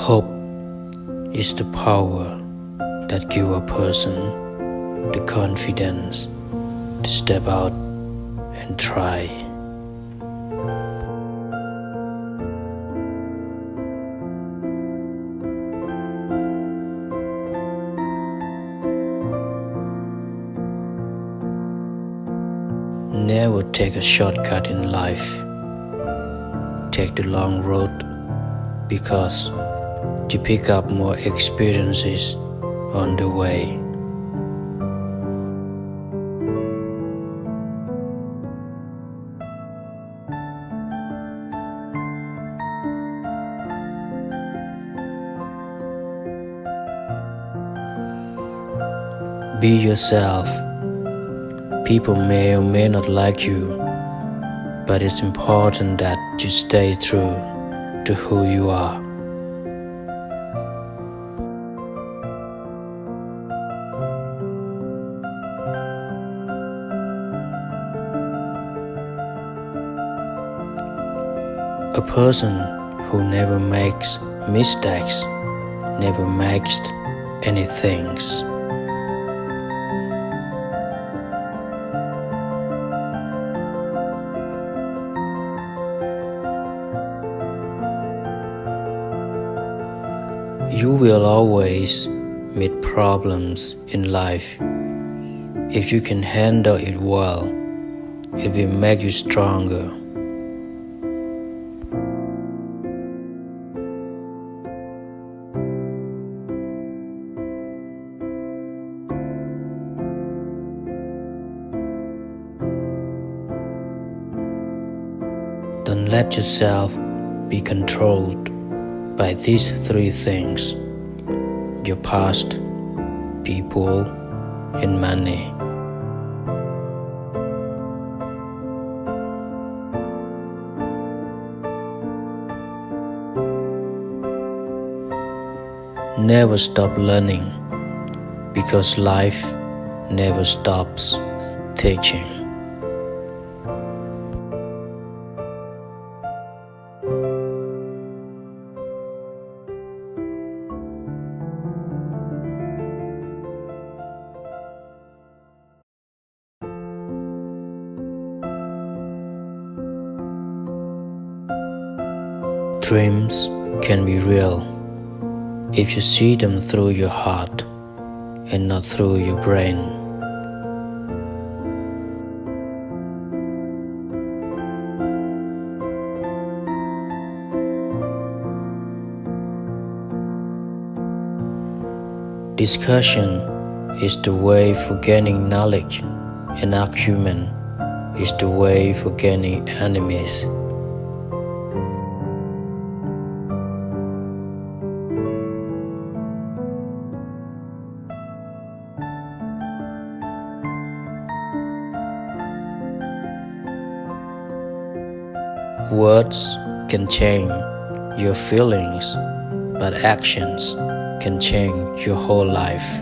Hope is the power that gives a person the confidence to step out and try. Never take a shortcut in life. Take the long road because you pick up more experiences on the way. Be yourself. People may or may not like you, but it's important that you stay true to who you are. A person who never makes mistakes never makes anything. You will always meet problems in life. If you can handle it well, it will make you stronger. Don't let yourself be controlled by these three things: your past, people, and money. Never stop learning, because life never stops teaching. Dreams can be real if you see them through your heart and not through your brain. Discussion is the way for gaining knowledge, and argument is the way for gaining enemies. Words can change your feelings, but actions can change your whole life.